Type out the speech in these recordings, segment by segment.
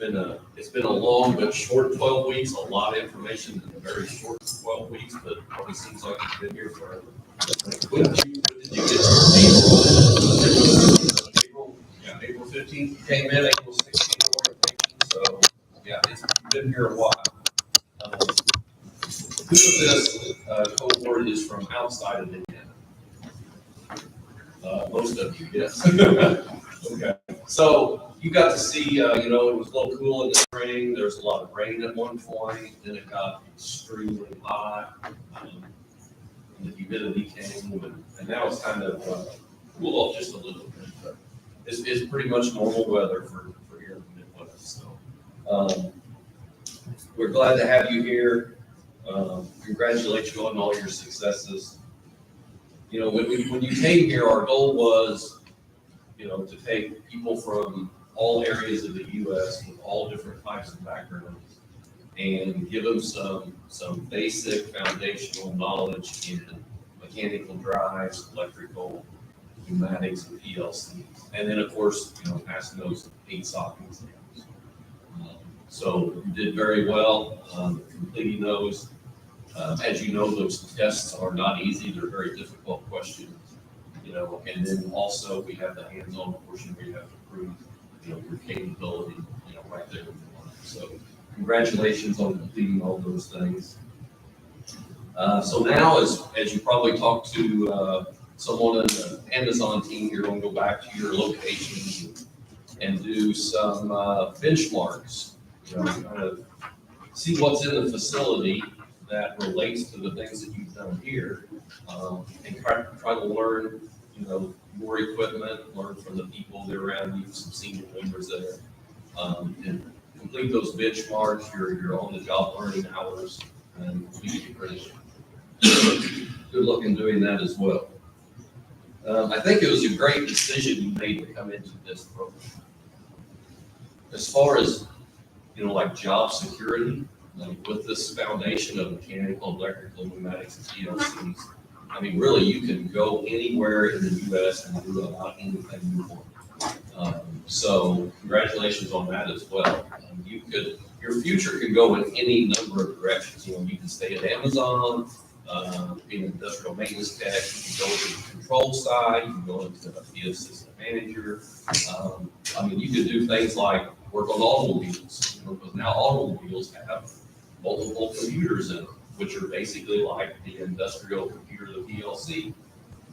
it's been a long but short 12 weeks. A lot of information in a very short 12 weeks, but it probably seems like it's been here forever. When did you get April? Yeah, April 15th. You came in April 16th orientation. So yeah, it's been here a while. Who of this cohort is from outside of Indiana? Most of you, yes. Okay. So you got to see, it was a little cool in the spring. There was a lot of rain at one point. Then it got extremely hot. And the humidity came, and now it's kind of cool off just a little bit. But it's pretty much normal weather for here in the Midwest. So we're glad to have you here. Congratulate you on all your successes. When you came here, our goal was, to take people from all areas of the U.S. with all different types of backgrounds and give them some basic foundational knowledge in mechanical drives, electrical, pneumatics, and PLCs. And then, of course, passing those 8 SOC exams. So you did very well completing those. As you know, those tests are not easy. They're very difficult questions. And then also we have the hands-on portion where you have to prove, your capability, right there in the line. So congratulations on completing all those things. So now, as you probably talked to someone in the Amazon team, you're going to go back to your locations and do some benchmarks, kind of see what's in the facility that relates to the things that you've done here, and try to learn, more equipment, learn from the people that are around you, some senior members there, and complete those benchmarks, your on-the-job learning hours, and complete your apprenticeship. Good luck in doing that as well. I think it was a great decision you made to come into this program. As far as, like job security, with this foundation of mechanical, electrical, pneumatics, and PLCs, really, you can go anywhere in the U.S. and do about anything you want. So congratulations on that as well. Your future can go in any number of directions. You can stay at Amazon, be an industrial maintenance tech. You can go to the control side. You can go into be an assistant manager. You can do things like work on automobiles, because now automobiles have multiple computers in them, which are basically like the industrial computer, the PLC.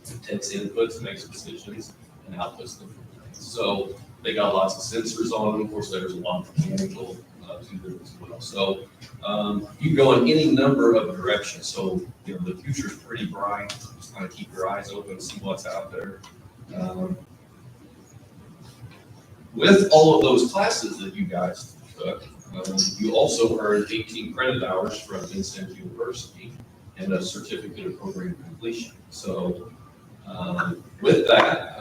It takes inputs, makes decisions, and outputs them. So they got lots of sensors on them. Of course, there's a lot of mechanical to them as well. So you can go in any number of directions. So the future's pretty bright. Just kind of keep your eyes open and see what's out there. With all of those classes that you guys took, you also earned 18 credit hours from Vincennes University and a certificate of program completion. So with that,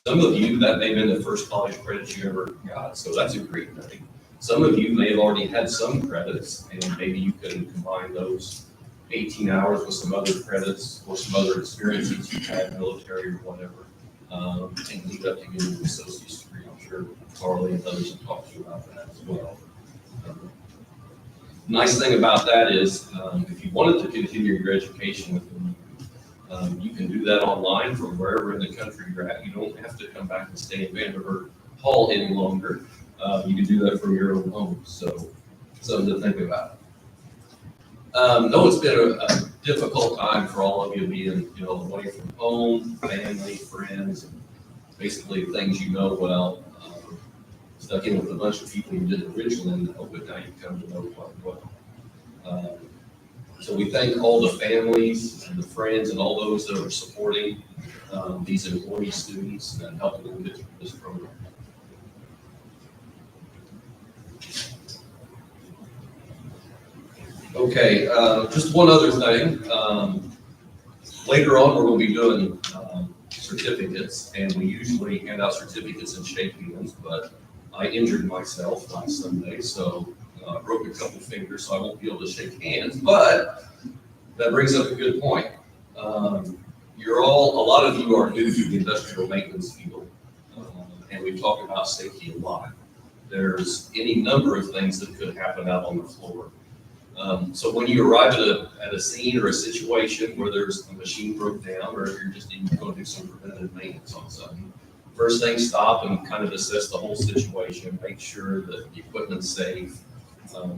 some of you, that may have been the first college credits you ever got. So that's a great thing. Some of you may have already had some credits, and maybe you can combine those 18 hours with some other credits or some other experiences you've had, military or whatever, and lead up to getting an associate's degree. I'm sure Carly and others have talked to you about that as well. Nice thing about that is, if you wanted to continue your education with them, you can do that online from wherever in the country you're at. You don't have to come back and stay in Vanderbilt Hall any longer. You can do that from your own home. So something to think about. No, it's been a difficult time for all of you being, away from home, family, friends, and basically things well. Stuck in with a bunch of people you didn't originally know, but now you come to know quite well. So we thank all the families and the friends and all those that are supporting these employee students and helping them get through this program. Okay, just one other thing. Later on, we're going to be doing certificates, and we usually hand out certificates and shake hands, but I injured myself last Sunday, so I broke a couple fingers, so I won't be able to shake hands. But that brings up a good point. A lot of you are new to the industrial maintenance field, and we talk about safety a lot. there's any number of things that could happen out on the floor. So when you arrive at a scene or a situation where there's a machine broke down, or if you're just even going to do some preventative maintenance on something, first thing, stop and kind of assess the whole situation, make sure that the equipment's safe,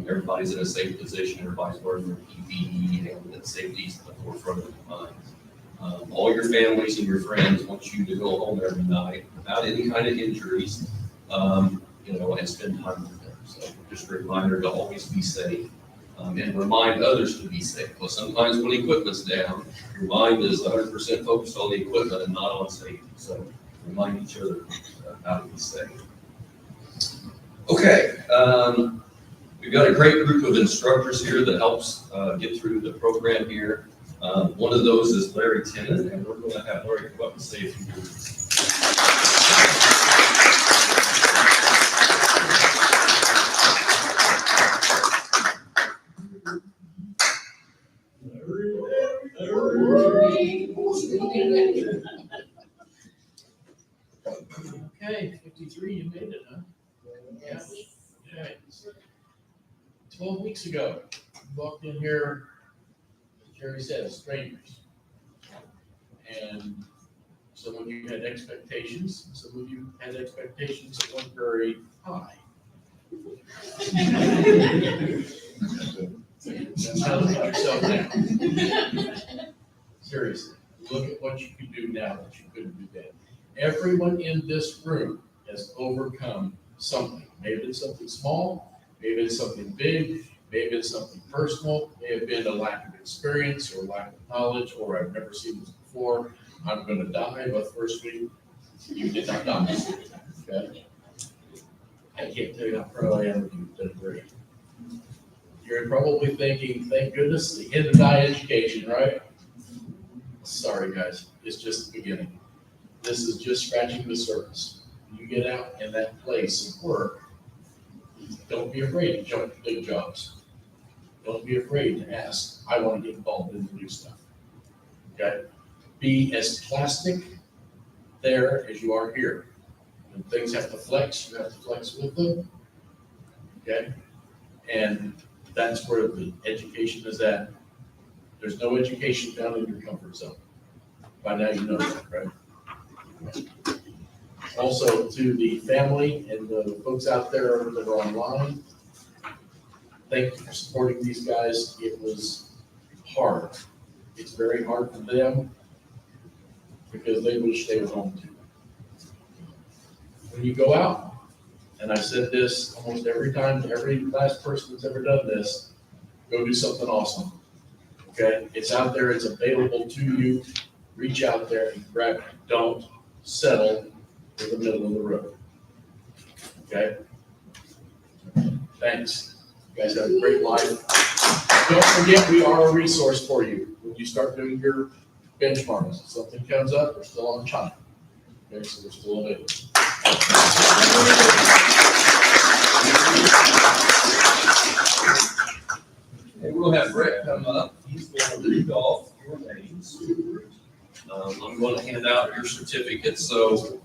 everybody's in a safe position, everybody's wearing their PPE, and that safety's at the forefront of their mind. All your families and your friends want you to go home every night without any kind of injuries, and spend time with them. So just a reminder to always be safe. And remind others to be safe. Because sometimes when equipment's down, your mind is 100% focused on the equipment and not on safety. So remind each other how to be safe. Okay, we've got a great group of instructors here that helps get through the program here. One of those is Larry Tennant, and we're going to have Larry come up and say a few words. Okay, 53, you made it, huh? Yes. Okay. 12 weeks ago, you walked in here, as Jerry said, strangers. And some of you had expectations, some of you had expectations that weren't very high. Now look at yourself now. Seriously, look at what you can do now that you couldn't do then. Everyone in this room has overcome something. Maybe it's something small, maybe it's something big, maybe it's something personal, may have been a lack of experience or lack of knowledge, or I've never seen this before. I'm going to die, but first week, you did not die. Okay? I can't tell you how proud I am of you. You did great. You're probably thinking, thank goodness, the end of die education, right? Sorry, guys, it's just the beginning. This is just scratching the surface. When you get out in that place of work, don't be afraid to jump to big jobs. Don't be afraid to ask, I want to get involved in the new stuff. Okay? Be as plastic there as you are here. When things have to flex, you have to flex with them. Okay? And that's where the education is at. There's no education down in your comfort zone. By now you know that, right? Also, to the family and the folks out there that are online, thank you for supporting these guys. It was hard. It's very hard for them because they wish they were home too. When you go out, and I've said this almost every time to every last person that's ever done this, go do something awesome. Okay? It's out there, it's available to you. Reach out there and grab it. Don't settle in the middle of the road. Okay? Thanks. You guys have a great life. Don't forget, we are a resource for you. When you start doing your benchmarks, if something comes up, we're still on time. Okay, so we're still available. And we'll have Brett come up. He's going to read off your names. I'm going to hand out your certificates. So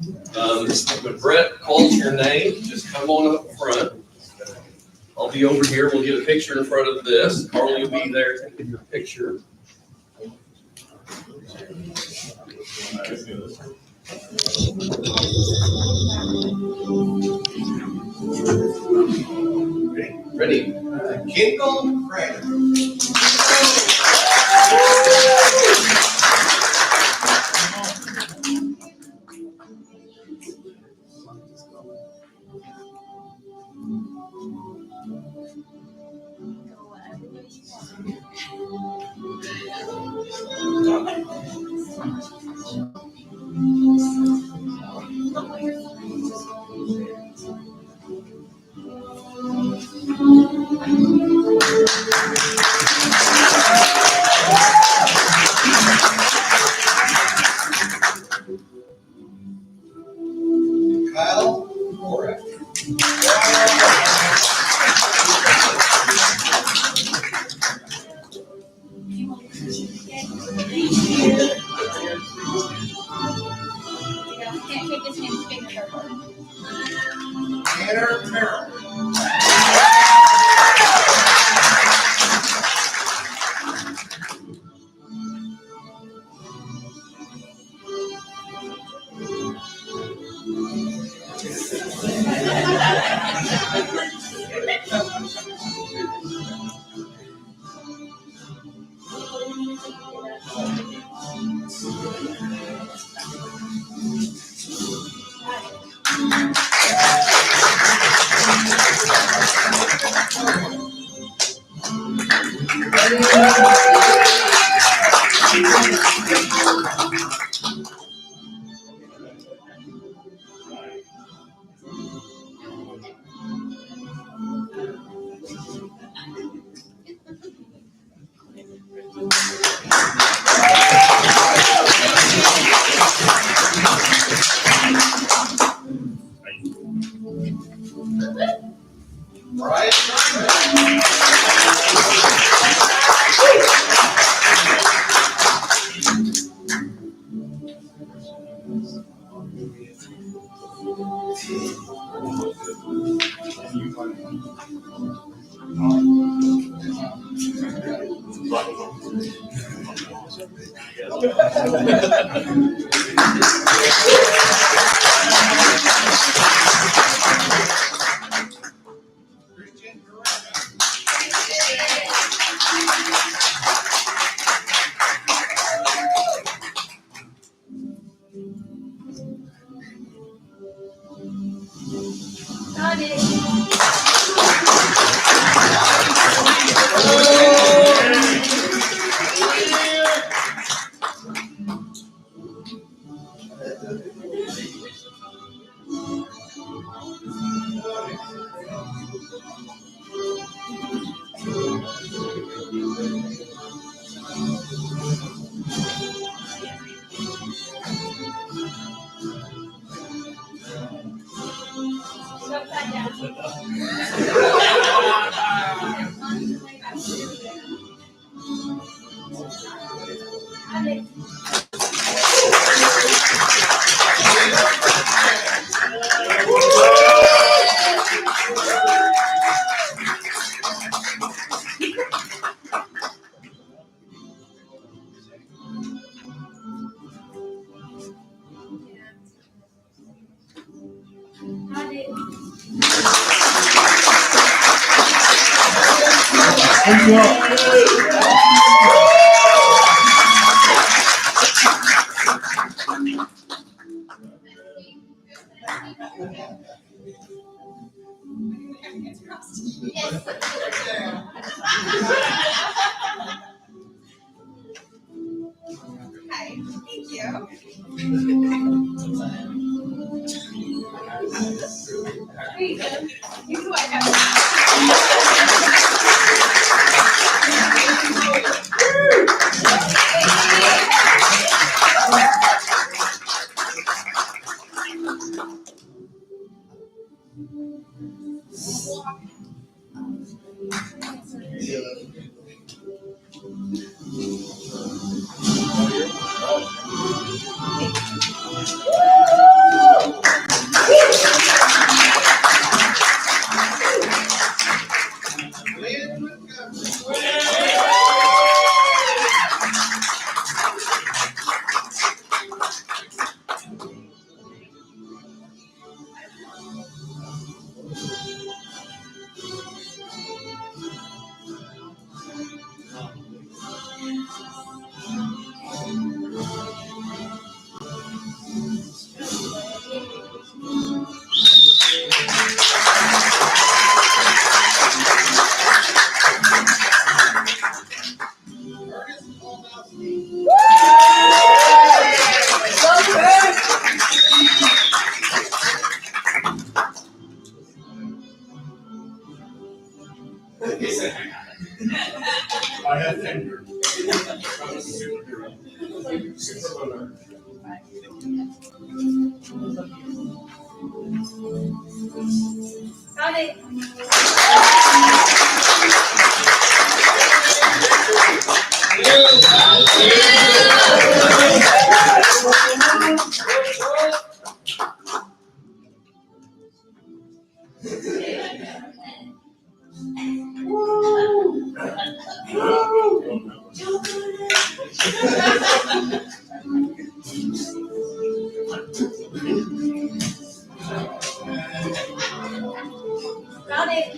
when Brett calls your name, just come on up front. I'll be over here. We'll get a picture in front of this. Carly will be there taking your picture. Ready? Kinkle, Craig. Thank you all. Hi, thank you. Hey, you know I I have tenure. I'm a superhero. Superhero. Got it. Got it.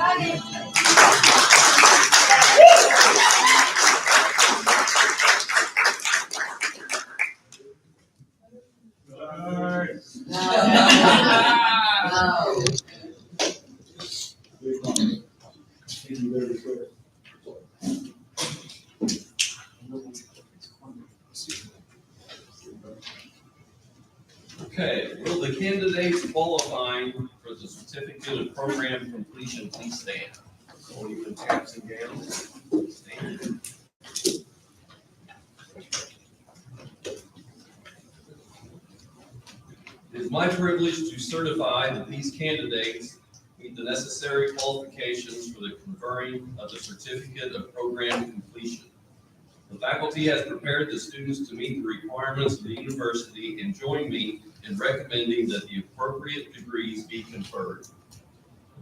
Got it. Okay, will the candidates qualifying for the certificate of program completion please stand? All you in caps and gowns, stand. It is my privilege to certify that these candidates meet the necessary qualifications for the conferring of the certificate of program completion. The faculty has prepared the students to meet the requirements of the university and join me in recommending that the appropriate degrees be conferred.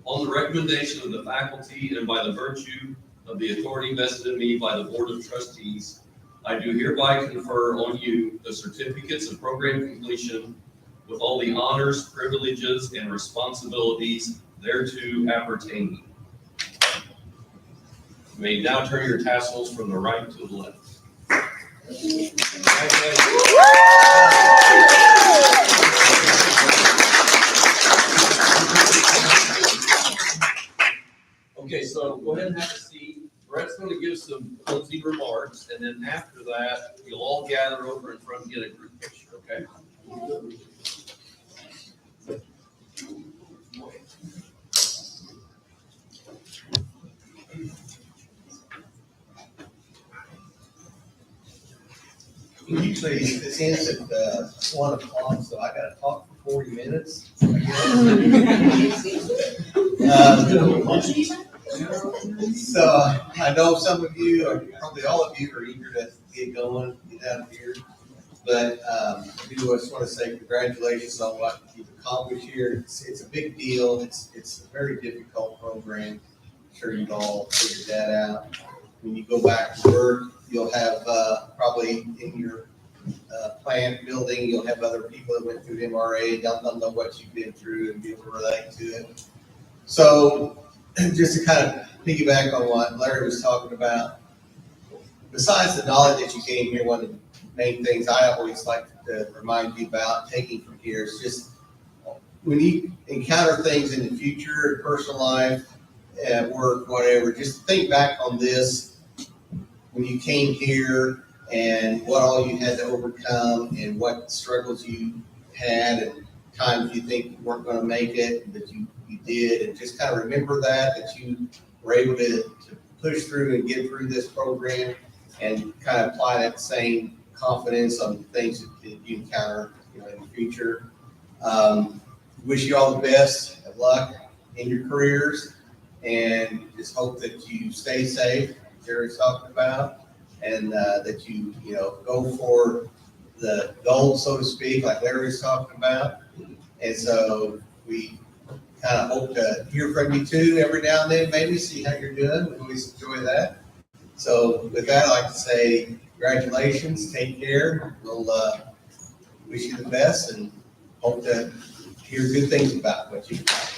Upon the recommendation of the faculty and by the virtue of the authority vested in me by the Board of Trustees, I do hereby confer on you the certificates of program completion with all the honors, privileges, and responsibilities thereto appertaining. You may now turn your tassels from the right to the left. Okay, so go ahead and have a seat. Brett's going to give some closing remarks, and then after that, you'll all gather over in front and get a group picture, okay? Usually this ends at 1 o'clock, so I gotta talk for 40 minutes. So I know some of you, or probably all of you, are eager to get going, get out of here. But I just want to say congratulations on what you've accomplished here. It's a big deal. It's a very difficult program. I'm sure you've all figured that out. When you go back to work, you'll have probably in your plant building, you'll have other people that went through MRA, don't know what you've been through and be able to relate to it. So just to kind of piggyback on what Larry was talking about, besides the knowledge that you gain here, one of the main things I always like to remind you about taking from here is just when you encounter things in the future, personal life, at work, whatever, just think back on this when you came here and what all you had to overcome and what struggles you had and times you think you weren't going to make it, that you did, and just kind of remember that you were able to push through and get through this program and kind of apply that same confidence on things that you encounter, you know, in the future. Wish you all the best of luck in your careers, and just hope that you stay safe, as Jerry's talking about, and that you know, go for the gold, so to speak, like Larry's talking about. And so we kind of hope to hear from you too every now and then, maybe see how you're doing. We always enjoy that. So with that, I'd like to say congratulations, take care. We'll wish you the best and hope to hear good things about what you've got.